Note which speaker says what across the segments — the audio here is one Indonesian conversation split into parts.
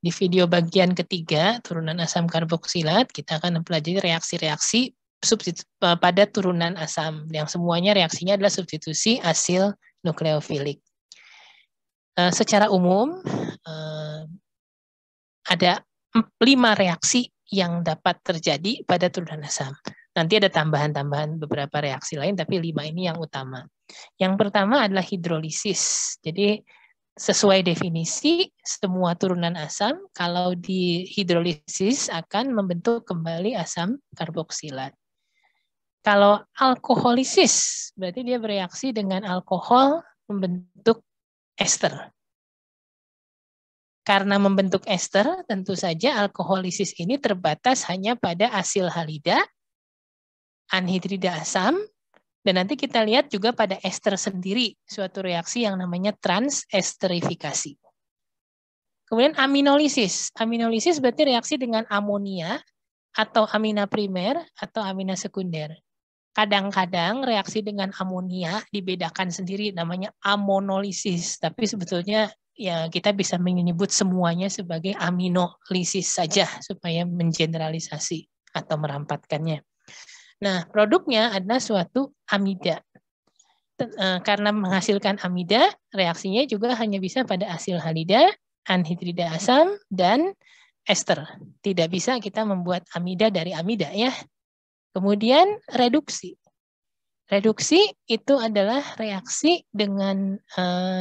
Speaker 1: Di video bagian ketiga, turunan asam karboksilat, kita akan mempelajari reaksi-reaksi pada turunan asam, yang semuanya reaksinya adalah substitusi asil nukleofilik. Secara umum, ada 5 reaksi yang dapat terjadi pada turunan asam. Nanti ada tambahan-tambahan beberapa reaksi lain, tapi 5 ini yang utama. Yang pertama adalah hidrolisis. Jadi sesuai definisi, semua turunan asam kalau dihidrolisis akan membentuk kembali asam karboksilat. Kalau alkoholisis, berarti dia bereaksi dengan alkohol membentuk ester. Karena membentuk ester, tentu saja alkoholisis ini terbatas hanya pada asil halida, anhidrida asam, dan nanti kita lihat juga pada ester sendiri, suatu reaksi yang namanya transesterifikasi. Kemudian aminolisis. Aminolisis berarti reaksi dengan amonia atau amina primer atau amina sekunder. Kadang-kadang reaksi dengan amonia dibedakan sendiri, namanya amonolisis. Tapi sebetulnya ya kita bisa menyebut semuanya sebagai aminolisis saja supaya mengeneralisasi atau merampatkannya. Nah, produknya adalah suatu amida. Karena menghasilkan amida, reaksinya juga hanya bisa pada asil halida, anhidrida asam, dan ester. Tidak bisa kita membuat amida dari amida ya. Kemudian reduksi. Reduksi itu adalah reaksi dengan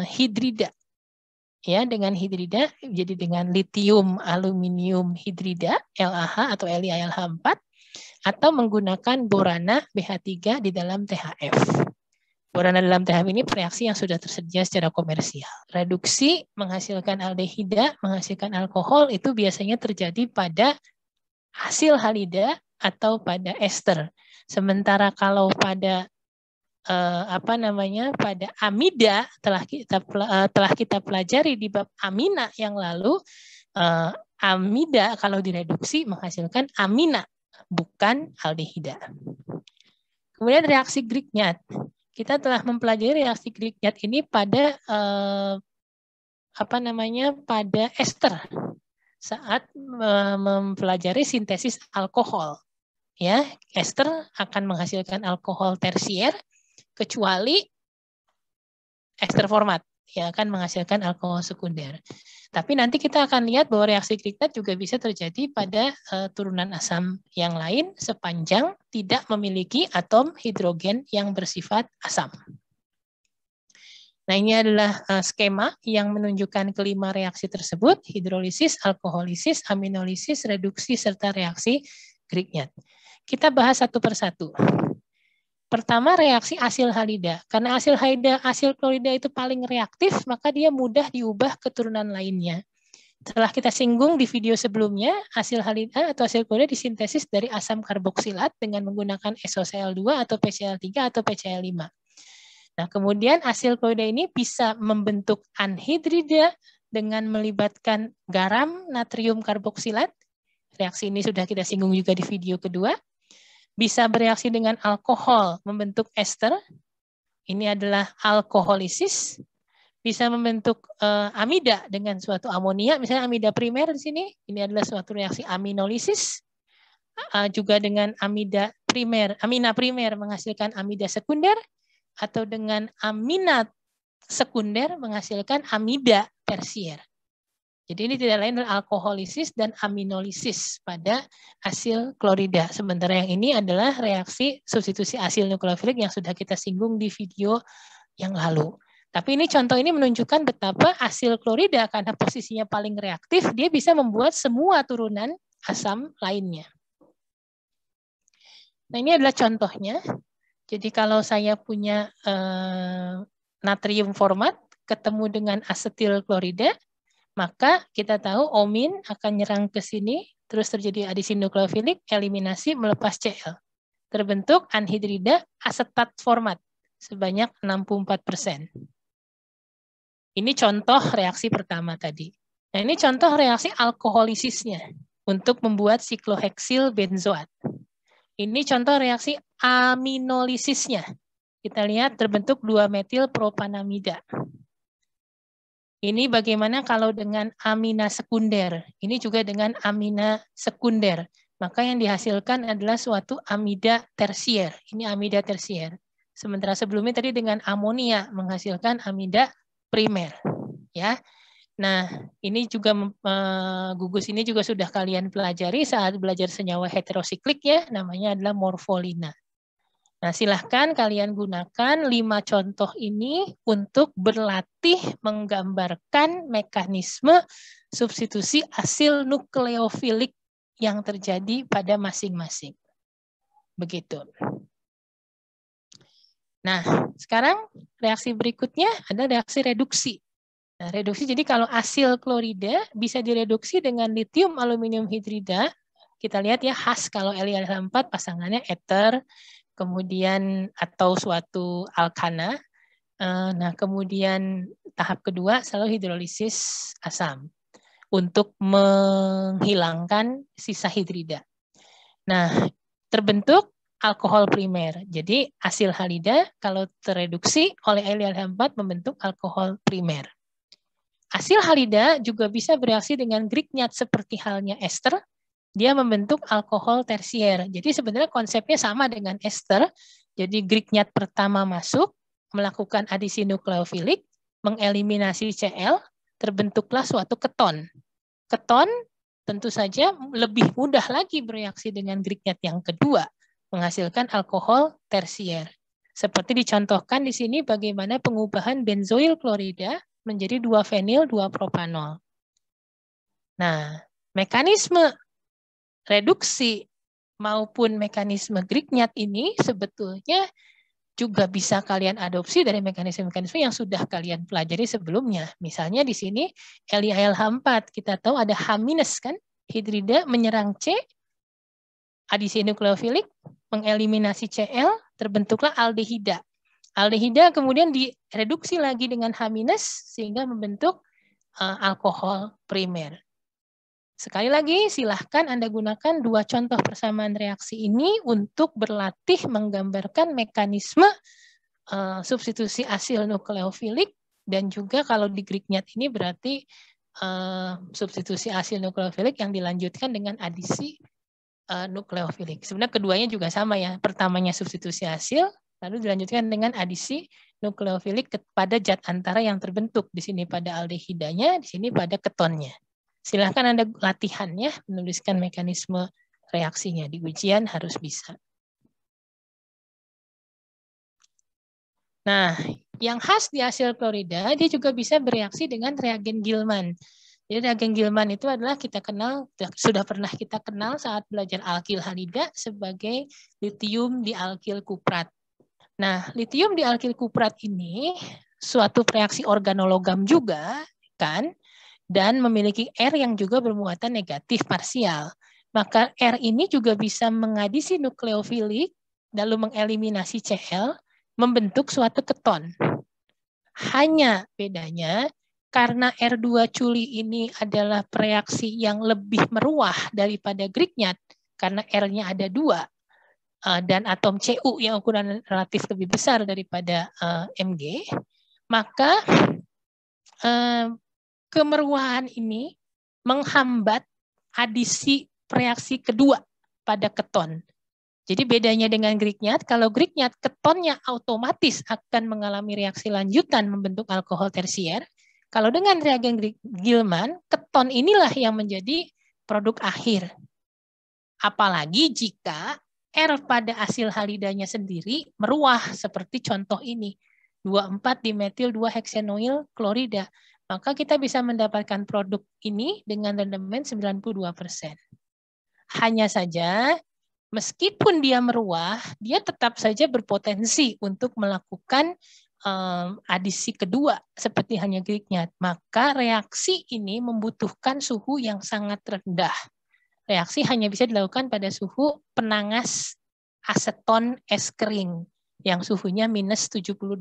Speaker 1: hidrida. Ya, dengan hidrida, jadi dengan litium aluminium hidrida, LAH atau LiAlH4, atau menggunakan borana BH3 di dalam THF. Borana dalam THF ini reaksi yang sudah tersedia secara komersial. Reduksi menghasilkan aldehida, menghasilkan alkohol, itu biasanya terjadi pada hasil halida atau pada ester. Sementara kalau pada pada amida telah kita pelajari di bab amina yang lalu, amida kalau direduksi menghasilkan amina, bukan aldehida. Kemudian reaksi Grignard. Kita telah mempelajari reaksi Grignard ini pada pada ester saat mempelajari sintesis alkohol. Ya, ester akan menghasilkan alkohol tersier kecuali ester format yang akan menghasilkan alkohol sekunder. Tapi nanti kita akan lihat bahwa reaksi Grignard juga bisa terjadi pada turunan asam yang lain sepanjang tidak memiliki atom hidrogen yang bersifat asam. Nah, ini adalah skema yang menunjukkan kelima reaksi tersebut: hidrolisis, alkoholisis, aminolisis, reduksi, serta reaksi Grignard. Kita bahas satu persatu. Pertama, reaksi asil halida. Karena asil halida, asil klorida itu paling reaktif, maka dia mudah diubah ke turunan lainnya. Setelah kita singgung di video sebelumnya, asil halida atau asil klorida disintesis dari asam karboksilat dengan menggunakan SOCl2 atau PCl3 atau PCl5. Nah, kemudian asil klorida ini bisa membentuk anhidrida dengan melibatkan garam natrium karboksilat. Reaksi ini sudah kita singgung juga di video kedua. Bisa bereaksi dengan alkohol membentuk ester. Ini adalah alkoholisis. Bisa membentuk amida dengan suatu amonia, misalnya amida primer di sini. Ini adalah suatu reaksi aminolisis. Juga dengan amina primer menghasilkan amida sekunder, atau dengan amina sekunder menghasilkan amida tersier. Jadi ini tidak lain adalah alkoholisis dan aminolisis pada asil klorida. Sementara yang ini adalah reaksi substitusi asil nukleofilik yang sudah kita singgung di video yang lalu. Tapi ini contoh ini menunjukkan betapa asil klorida karena posisinya paling reaktif, dia bisa membuat semua turunan asam lainnya. Nah, ini adalah contohnya. Jadi kalau saya punya natrium format ketemu dengan asetil klorida, maka kita tahu omin akan nyerang ke sini, terus terjadi adisi nukleofilik, eliminasi melepas Cl. Terbentuk anhidrida asetat format sebanyak 64%. Ini contoh reaksi pertama tadi. Nah, ini contoh reaksi alkoholisisnya untuk membuat sikloheksil benzoat. Ini contoh reaksi aminolisisnya. Kita lihat terbentuk 2-metil propanamida. Ini bagaimana kalau dengan amina sekunder? Ini juga dengan amina sekunder. Maka yang dihasilkan adalah suatu amida tersier. Ini amida tersier. Sementara sebelumnya tadi dengan amonia menghasilkan amida primer. Ya. Nah, ini juga gugus ini juga sudah kalian pelajari saat belajar senyawa heterosiklik ya, namanya adalah morfolina. Nah, silahkan kalian gunakan 5 contoh ini untuk berlatih menggambarkan mekanisme substitusi asil nukleofilik yang terjadi pada masing-masing. Begitu. Nah, sekarang reaksi berikutnya adalah reaksi reduksi. Nah, reduksi, jadi kalau asil klorida bisa direduksi dengan litium aluminium hidrida, kita lihat ya khas kalau LiAH4 pasangannya ether, kemudian atau suatu alkana. Nah, kemudian tahap kedua selalu hidrolisis asam untuk menghilangkan sisa hidrida. Nah, terbentuk alkohol primer. Jadi asil halida kalau tereduksi oleh LiAH4 membentuk alkohol primer. Asil halida juga bisa bereaksi dengan Grignard seperti halnya ester. Dia membentuk alkohol tersier. Jadi sebenarnya konsepnya sama dengan ester. Jadi Grignard pertama masuk, melakukan adisi nukleofilik, mengeliminasi Cl, terbentuklah suatu keton. Keton tentu saja lebih mudah lagi bereaksi dengan Grignard yang kedua, menghasilkan alkohol tersier. Seperti dicontohkan di sini bagaimana pengubahan benzoil klorida menjadi 2-fenil 2-propanol. Nah, mekanisme reduksi maupun mekanisme Grignard ini sebetulnya juga bisa kalian adopsi dari mekanisme-mekanisme yang sudah kalian pelajari sebelumnya. Misalnya di sini LiAH4, kita tahu ada H- kan, hidrida menyerang C, adisi nukleofilik, mengeliminasi Cl, terbentuklah aldehida. Aldehida kemudian direduksi lagi dengan H- sehingga membentuk alkohol primer. Sekali lagi, silahkan Anda gunakan 2 contoh persamaan reaksi ini untuk berlatih menggambarkan mekanisme substitusi asil nukleofilik, dan juga kalau di Grignard ini berarti substitusi asil nukleofilik yang dilanjutkan dengan adisi nukleofilik. Sebenarnya keduanya juga sama ya. Pertamanya substitusi asil, lalu dilanjutkan dengan adisi nukleofilik pada zat antara yang terbentuk. Di sini pada aldehidanya, di sini pada ketonnya. Silahkan Anda latihannya, menuliskan mekanisme reaksinya. Di ujian harus bisa. Nah, yang khas di asil klorida, dia juga bisa bereaksi dengan reagen Gilman. Jadi reagen Gilman itu adalah kita kenal, sudah pernah kita kenal saat belajar alkil halida sebagai litium dialkil kuprat. Nah, litium dialkil kuprat ini suatu reaksi organologam juga, kan? Dan memiliki R yang juga bermuatan negatif parsial. Maka R ini juga bisa mengadisi nukleofilik, lalu mengeliminasi Cl, membentuk suatu keton. Hanya bedanya, karena R2 culi ini adalah reaksi yang lebih meruah daripada Grignard, karena R-nya ada 2, dan atom Cu yang ukuran relatif lebih besar daripada Mg, maka kemeruahan ini menghambat adisi reaksi kedua pada keton. Jadi bedanya dengan Grignard, kalau Grignard ketonnya otomatis akan mengalami reaksi lanjutan membentuk alkohol tersier. Kalau dengan reagen Gilman, keton inilah yang menjadi produk akhir. Apalagi jika R pada asil halidanya sendiri meruah seperti contoh ini. 2,4-dimetil 2-heksenoil klorida. Maka kita bisa mendapatkan produk ini dengan rendemen 92%. Hanya saja, meskipun dia meruah, dia tetap saja berpotensi untuk melakukan adisi kedua seperti hanya Grignard. Maka reaksi ini membutuhkan suhu yang sangat rendah. Reaksi hanya bisa dilakukan pada suhu penangas aseton es kering yang suhunya minus 78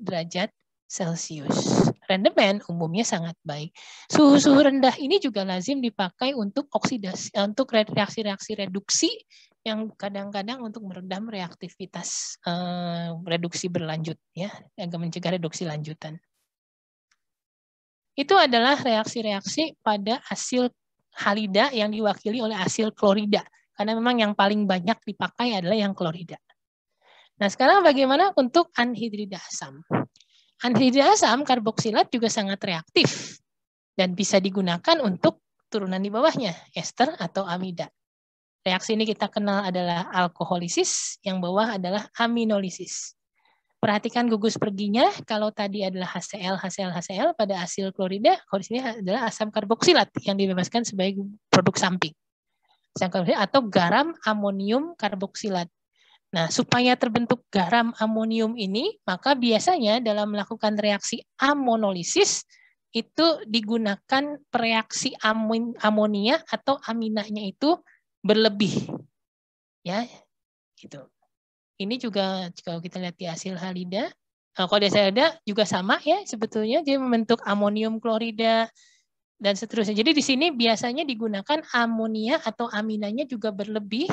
Speaker 1: derajat Celcius. Rendemen umumnya sangat baik. Suhu-suhu rendah ini juga lazim dipakai untuk oksidasi, untuk reaksi-reaksi reduksi yang kadang-kadang untuk meredam reaktivitas reduksi berlanjut, ya, agar mencegah reduksi lanjutan. itu adalah reaksi-reaksi pada asil halida yang diwakili oleh asil klorida. Karena memang yang paling banyak dipakai adalah yang klorida. Nah, sekarang bagaimana untuk anhidrida asam? Anhidrida asam karboksilat juga sangat reaktif dan bisa digunakan untuk turunan di bawahnya, ester atau amida. Reaksi ini kita kenal adalah alkoholisis, yang bawah adalah aminolisis. Perhatikan gugus perginya, kalau tadi adalah HCl, HCl, HCl, pada asil klorida, kalau di sini adalah asam karboksilat yang dibebaskan sebagai produk samping. Atau garam amonium karboksilat. Nah, supaya terbentuk garam amonium ini, maka biasanya dalam melakukan reaksi amonolisis, itu digunakan reaksi amonia atau aminanya itu berlebih. Ya, gitu. Ini juga kalau kita lihat di hasil halida, kalau di hasil halida juga sama ya sebetulnya, dia membentuk amonium klorida dan seterusnya. Jadi di sini biasanya digunakan amonia atau aminanya juga berlebih.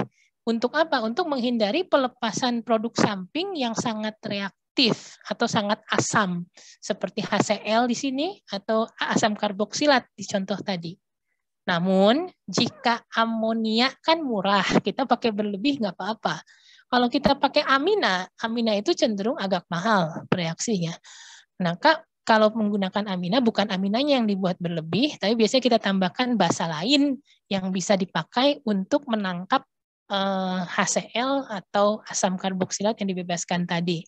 Speaker 1: Untuk apa? Untuk menghindari pelepasan produk samping yang sangat reaktif atau sangat asam, seperti HCl di sini atau asam karboksilat di contoh tadi. Namun, jika amonia kan murah, kita pakai berlebih nggak apa-apa. Kalau kita pakai amina, amina itu cenderung agak mahal reaksinya. Maka kalau menggunakan amina, bukan aminanya yang dibuat berlebih, tapi biasanya kita tambahkan basa lain yang bisa dipakai untuk menangkap HCl atau asam karboksilat yang dibebaskan tadi.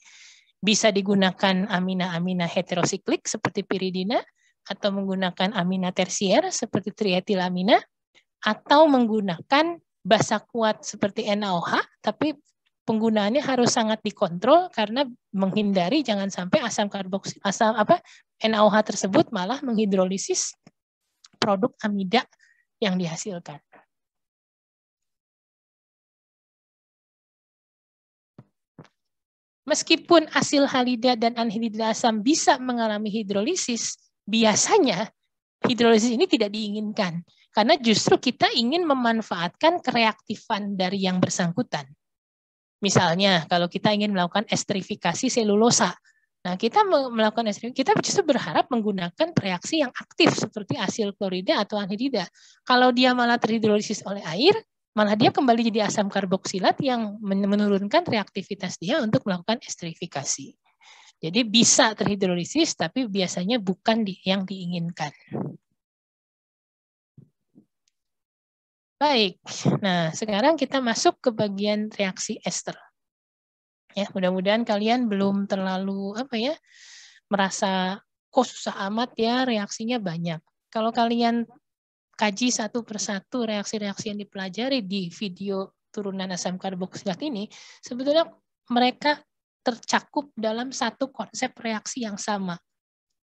Speaker 1: Bisa digunakan amina-amina heterosiklik seperti piridina, atau menggunakan amina tersier seperti trietilamina, atau menggunakan basa kuat seperti NaOH, tapi penggunaannya harus sangat dikontrol karena menghindari jangan sampai NaOH tersebut malah menghidrolisis produk amida yang dihasilkan. Meskipun asil halida dan anhidrida asam bisa mengalami hidrolisis, biasanya hidrolisis ini tidak diinginkan. Karena justru kita ingin memanfaatkan kereaktifan dari yang bersangkutan. Misalnya, kalau kita ingin melakukan esterifikasi selulosa, nah kita melakukan esterifikasi, kita justru berharap menggunakan reaksi yang aktif seperti asil klorida atau anhidrida. Kalau dia malah terhidrolisis oleh air, malah dia kembali jadi asam karboksilat yang menurunkan reaktivitas dia untuk melakukan esterifikasi. Jadi bisa terhidrolisis, tapi biasanya bukan yang diinginkan. Baik, nah sekarang kita masuk ke bagian reaksi ester. Ya, mudah-mudahan kalian belum terlalu merasa kok susah amat ya, reaksinya banyak. Kalau kalian kaji satu persatu reaksi-reaksi yang dipelajari di video turunan asam karboksilat ini, sebetulnya mereka tercakup dalam satu konsep reaksi yang sama.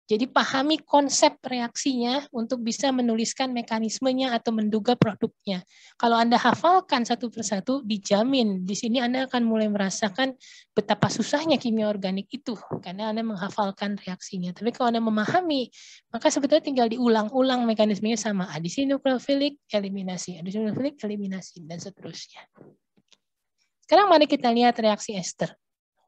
Speaker 1: Jadi pahami konsep reaksinya untuk bisa menuliskan mekanismenya atau menduga produknya. Kalau Anda hafalkan satu persatu, dijamin di sini Anda akan mulai merasakan betapa susahnya kimia organik itu karena Anda menghafalkan reaksinya. Tapi kalau Anda memahami, maka sebetulnya tinggal diulang-ulang mekanismenya sama. Adisi nukleofilik, eliminasi, adisi nukleofilik, eliminasi, dan seterusnya. Sekarang mari kita lihat reaksi ester.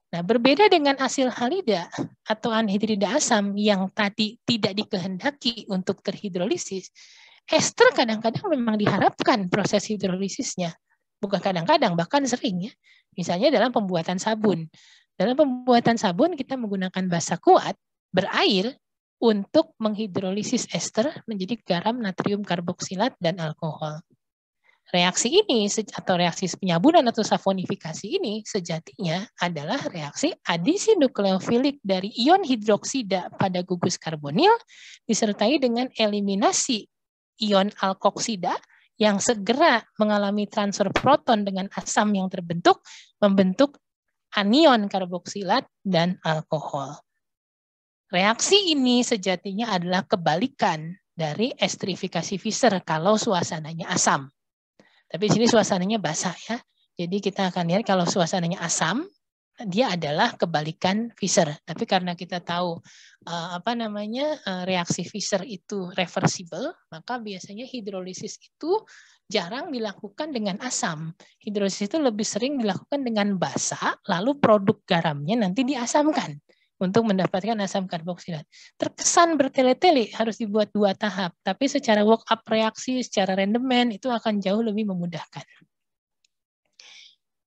Speaker 1: Nah, berbeda dengan asil halida atau anhidrida asam yang tadi tidak dikehendaki untuk terhidrolisis, ester kadang-kadang memang diharapkan proses hidrolisisnya. Bukan kadang-kadang, bahkan sering ya. Misalnya dalam pembuatan sabun. Dalam pembuatan sabun kita menggunakan basa kuat berair untuk menghidrolisis ester menjadi garam natrium karboksilat dan alkohol. Reaksi ini atau reaksi penyabunan atau saponifikasi ini sejatinya adalah reaksi adisi nukleofilik dari ion hidroksida pada gugus karbonil disertai dengan eliminasi ion alkoksida yang segera mengalami transfer proton dengan asam yang terbentuk membentuk anion karboksilat dan alkohol. Reaksi ini sejatinya adalah kebalikan dari esterifikasi Fischer kalau suasananya asam. Tapi di sini suasananya basah ya. Jadi kita akan lihat kalau suasananya asam, dia adalah kebalikan Fischer. Tapi karena kita tahu reaksi Fischer itu reversible, maka biasanya hidrolisis itu jarang dilakukan dengan asam. Hidrolisis itu lebih sering dilakukan dengan basa, lalu produk garamnya nanti diasamkan. untuk mendapatkan asam karboksilat. Terkesan bertele-tele harus dibuat 2 tahap, tapi secara work up reaksi, secara rendemen itu akan jauh lebih memudahkan.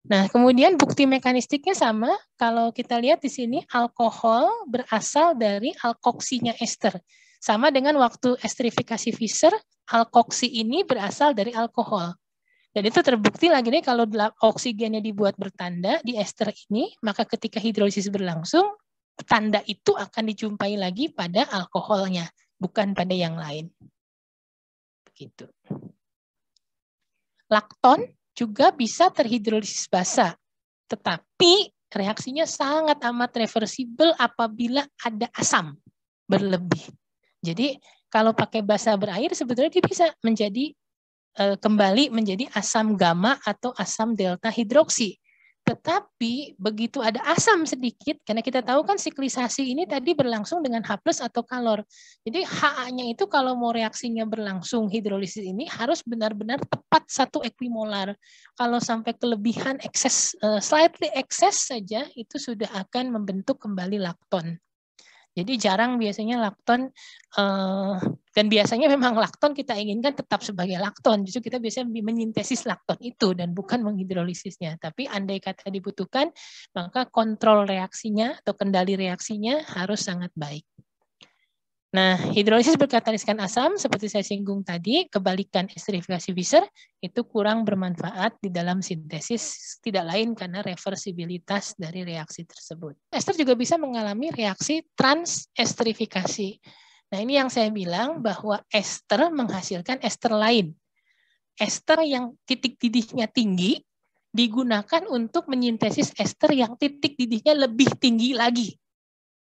Speaker 1: Nah, kemudian bukti mekanistiknya sama. Kalau kita lihat di sini, alkohol berasal dari alkoksinya ester. Sama dengan waktu esterifikasi Fischer, alkoksi ini berasal dari alkohol. Dan itu terbukti lagi nih kalau oksigennya dibuat bertanda di ester ini, maka ketika hidrolisis berlangsung, tanda itu akan dijumpai lagi pada alkoholnya, bukan pada yang lain. Begitu. Lakton juga bisa terhidrolisis basa, tetapi reaksinya sangat amat reversibel apabila ada asam berlebih. Jadi kalau pakai basa berair sebetulnya dia bisa menjadi kembali menjadi asam gamma atau asam delta hidroksi. Tetapi begitu ada asam sedikit, karena kita tahu kan siklisasi ini tadi berlangsung dengan H+ atau kalor. Jadi HA-nya itu kalau mau reaksinya berlangsung hidrolisis ini harus benar-benar tepat 1 equimolar. Kalau sampai kelebihan ekses, slightly excess saja, itu sudah akan membentuk kembali lakton. Jadi jarang biasanya lakton, dan biasanya memang lakton kita inginkan tetap sebagai lakton. Justru kita biasanya menyintesis lakton itu dan bukan menghidrolisisnya. Tapi andai kata dibutuhkan, maka kontrol reaksinya atau kendali reaksinya harus sangat baik. Nah, hidrolisis berkataliskan asam, seperti saya singgung tadi, kebalikan esterifikasi Fischer, itu kurang bermanfaat di dalam sintesis, tidak lain karena reversibilitas dari reaksi tersebut. Ester juga bisa mengalami reaksi transesterifikasi. Nah, ini yang saya bilang bahwa ester menghasilkan ester lain. Ester yang titik didihnya tinggi, digunakan untuk menyintesis ester yang titik didihnya lebih tinggi lagi.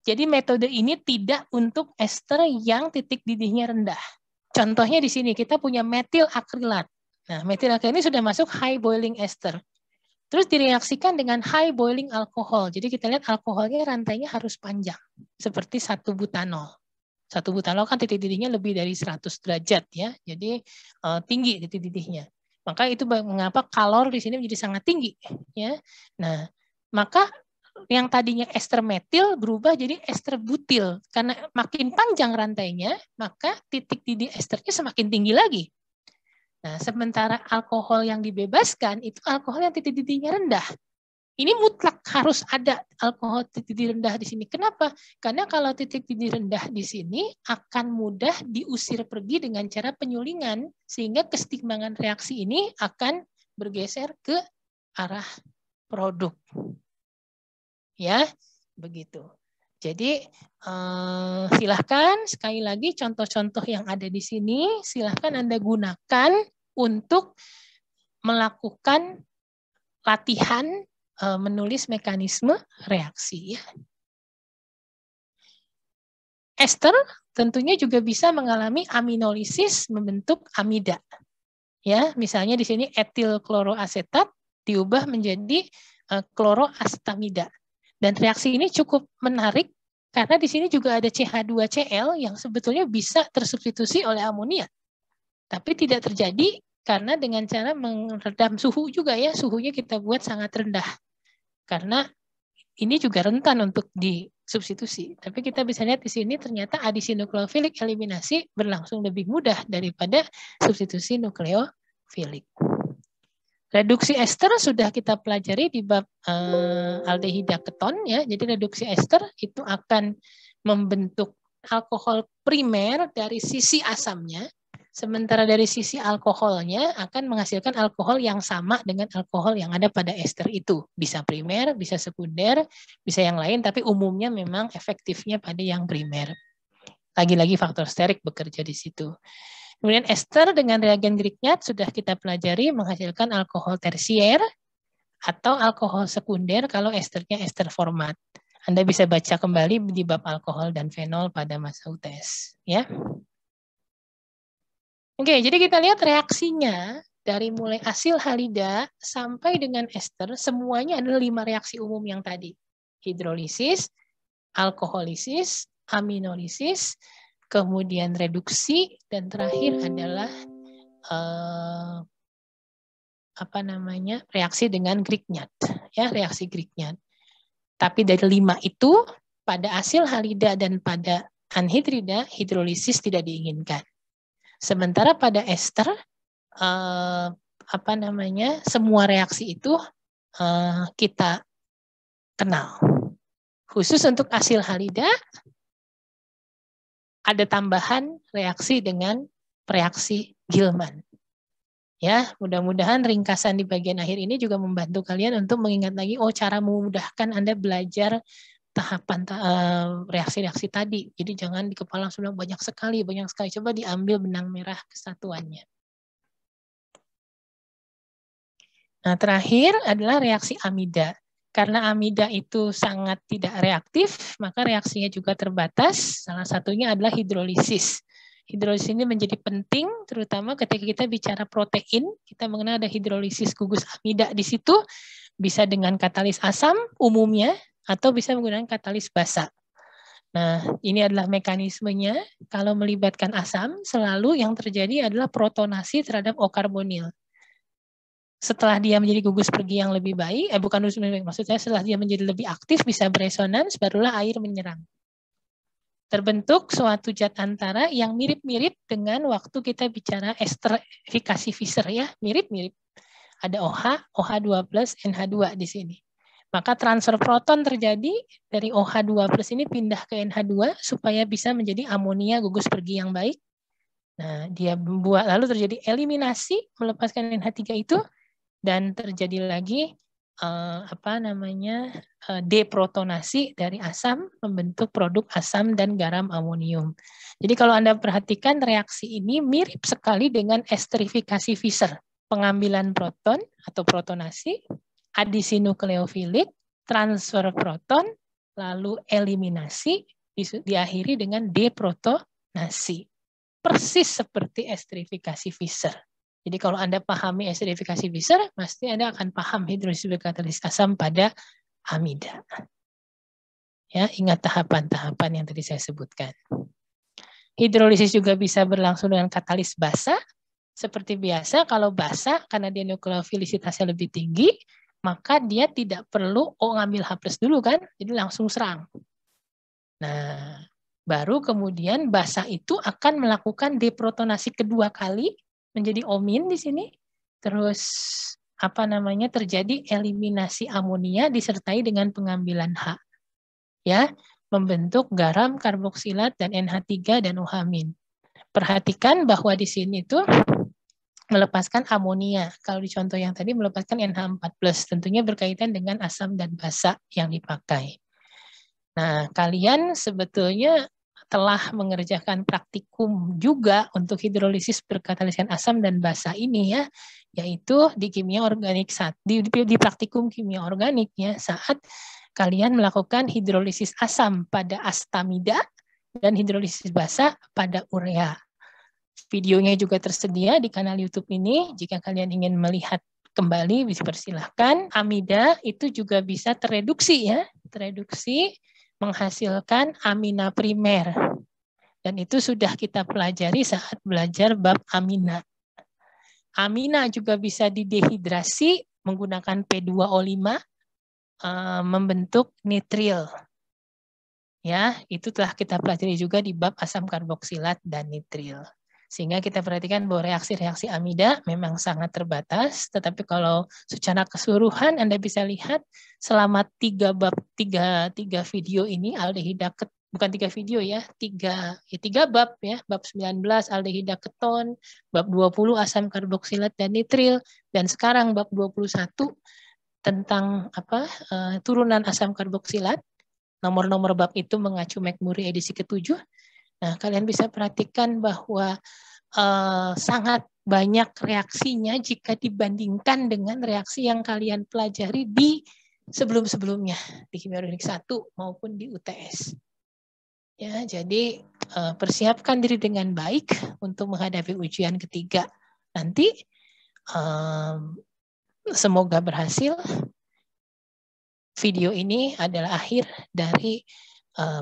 Speaker 1: Jadi metode ini tidak untuk ester yang titik didihnya rendah. Contohnya di sini kita punya metil akrilat. Nah, metil akrilat ini sudah masuk high boiling ester. Terus direaksikan dengan high boiling alkohol. Jadi kita lihat alkoholnya rantainya harus panjang, seperti 1 butanol. 1 butanol kan titik didihnya lebih dari 100 derajat ya. Jadi tinggi titik didihnya. Maka itu mengapa kalor di sini menjadi sangat tinggi ya. Nah, maka yang tadinya ester metil berubah jadi ester butil. Karena makin panjang rantainya, maka titik didih esternya semakin tinggi lagi. Nah, sementara alkohol yang dibebaskan, itu alkohol yang titik didihnya rendah. Ini mutlak harus ada alkohol titik didih rendah di sini. Kenapa? Karena kalau titik didih rendah di sini akan mudah diusir pergi dengan cara penyulingan, sehingga kesetimbangan reaksi ini akan bergeser ke arah produk. Ya, begitu. Jadi silahkan sekali lagi contoh-contoh yang ada di sini silahkan Anda gunakan untuk melakukan latihan menulis mekanisme reaksi. Ya. Ester tentunya juga bisa mengalami aminolisis membentuk amida. Ya, misalnya di sini etil kloroasetat diubah menjadi kloroasetamida. Dan reaksi ini cukup menarik karena di sini juga ada CH2Cl yang sebetulnya bisa tersubstitusi oleh amonia. Tapi tidak terjadi karena dengan cara meredam suhu juga ya, suhunya kita buat sangat rendah. Karena ini juga rentan untuk disubstitusi. Tapi kita bisa lihat di sini ternyata adisinukleofilik eliminasi berlangsung lebih mudah daripada substitusi nukleofilik. Reduksi ester sudah kita pelajari di bab aldehida keton ya. Jadi reduksi ester itu akan membentuk alkohol primer dari sisi asamnya, sementara dari sisi alkoholnya akan menghasilkan alkohol yang sama dengan alkohol yang ada pada ester itu. Bisa primer, bisa sekunder, bisa yang lain, tapi umumnya memang efektifnya pada yang primer. Lagi-lagi faktor sterik bekerja di situ. Kemudian ester dengan reagen Grignard sudah kita pelajari menghasilkan alkohol tersier atau alkohol sekunder kalau esternya ester format. Anda bisa baca kembali di bab alkohol dan fenol pada masa UTS. Ya. Oke, jadi kita lihat reaksinya dari mulai asil halida sampai dengan ester, semuanya adalah 5 reaksi umum yang tadi. Hidrolisis, alkoholisis, aminolisis, kemudian reduksi, dan terakhir adalah reaksi dengan Grignard, ya reaksi Grignard. Tapi dari 5 itu pada asil halida dan pada anhidrida hidrolisis tidak diinginkan. Sementara pada ester semua reaksi itu kita kenal. Khusus untuk asil halida ada tambahan reaksi dengan reaksi Gilman. Ya, mudah-mudahan ringkasan di bagian akhir ini juga membantu kalian untuk mengingat lagi, cara memudahkan Anda belajar tahapan reaksi-reaksi tadi. Jadi jangan di kepala sudah banyak sekali. Coba diambil benang merah kesatuannya. Nah, terakhir adalah reaksi amida. Karena amida itu sangat tidak reaktif, maka reaksinya juga terbatas. Salah satunya adalah hidrolisis. Hidrolisis ini menjadi penting, terutama ketika kita bicara protein, kita mengenal ada hidrolisis gugus amida di situ, bisa dengan katalis asam umumnya, atau bisa menggunakan katalis basa. Nah, ini adalah mekanismenya. Kalau melibatkan asam, selalu yang terjadi adalah protonasi terhadap O-karbonil. Setelah dia menjadi gugus pergi yang lebih baik, bukan gugus pergi, maksudnya setelah dia menjadi lebih aktif, bisa beresonans, barulah air menyerang. Terbentuk suatu zat antara yang mirip-mirip dengan waktu kita bicara esterifikasi Fischer ya, mirip-mirip. Ada OH, OH2+, NH2 di sini. Maka transfer proton terjadi dari OH2+ ini pindah ke NH2 supaya bisa menjadi amonia gugus pergi yang baik. Nah, dia membuat lalu terjadi eliminasi melepaskan NH3 itu. Dan terjadi lagi deprotonasi dari asam membentuk produk asam dan garam amonium. Jadi kalau Anda perhatikan reaksi ini mirip sekali dengan esterifikasi Fischer. Pengambilan proton atau protonasi, adisi nukleofilik, transfer proton, lalu eliminasi, diakhiri dengan deprotonasi. Persis seperti esterifikasi Fischer. Jadi kalau Anda pahami esterifikasi Fischer, pasti Anda akan paham hidrolisis berkatalis asam pada amida. Ya, ingat tahapan-tahapan yang tadi saya sebutkan. Hidrolisis juga bisa berlangsung dengan katalis basa. Seperti biasa, kalau basa, karena dia nukleofilisitasnya lebih tinggi, maka dia tidak perlu ngambil H+ dulu kan, jadi langsung serang. Nah, baru kemudian basa itu akan melakukan deprotonasi kedua kali, menjadi omin di sini, terus terjadi eliminasi amonia disertai dengan pengambilan H, ya, membentuk garam karboksilat dan NH3 dan OH-. Perhatikan bahwa di sini itu melepaskan amonia. Kalau di contoh yang tadi melepaskan NH4+, tentunya berkaitan dengan asam dan basa yang dipakai. Nah, kalian sebetulnya telah mengerjakan praktikum juga untuk hidrolisis berkataliskan asam dan basa ini ya, yaitu di kimia organik di praktikum kimia organik ya, saat kalian melakukan hidrolisis asam pada astamida dan hidrolisis basa pada urea. Videonya juga tersedia di kanal YouTube ini. Jika kalian ingin melihat kembali, bisa persilahkan. Amida itu juga bisa tereduksi ya, tereduksi menghasilkan amina primer. Dan itu sudah kita pelajari saat belajar bab amina. Amina juga bisa didehidrasi menggunakan P2O5 membentuk nitril. Ya, itu telah kita pelajari juga di bab asam karboksilat dan nitril. Sehingga kita perhatikan bahwa reaksi-reaksi amida memang sangat terbatas, tetapi kalau secara keseluruhan Anda bisa lihat selama tiga video ini aldehida bukan 3 video ya, 3 bab ya, bab 19 aldehida keton, bab 20 asam karboksilat dan nitril, dan sekarang bab 21 tentang turunan asam karboksilat. Nomor-nomor bab itu mengacu McMurray edisi ke-7. Nah, kalian bisa perhatikan bahwa sangat banyak reaksinya jika dibandingkan dengan reaksi yang kalian pelajari di sebelum-sebelumnya, di kimia organik 1 maupun di UTS. Ya, jadi persiapkan diri dengan baik untuk menghadapi ujian ketiga nanti. Semoga berhasil. Video ini adalah akhir dari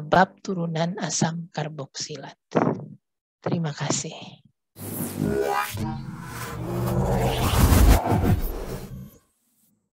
Speaker 1: bab turunan asam karboksilat. Terima kasih.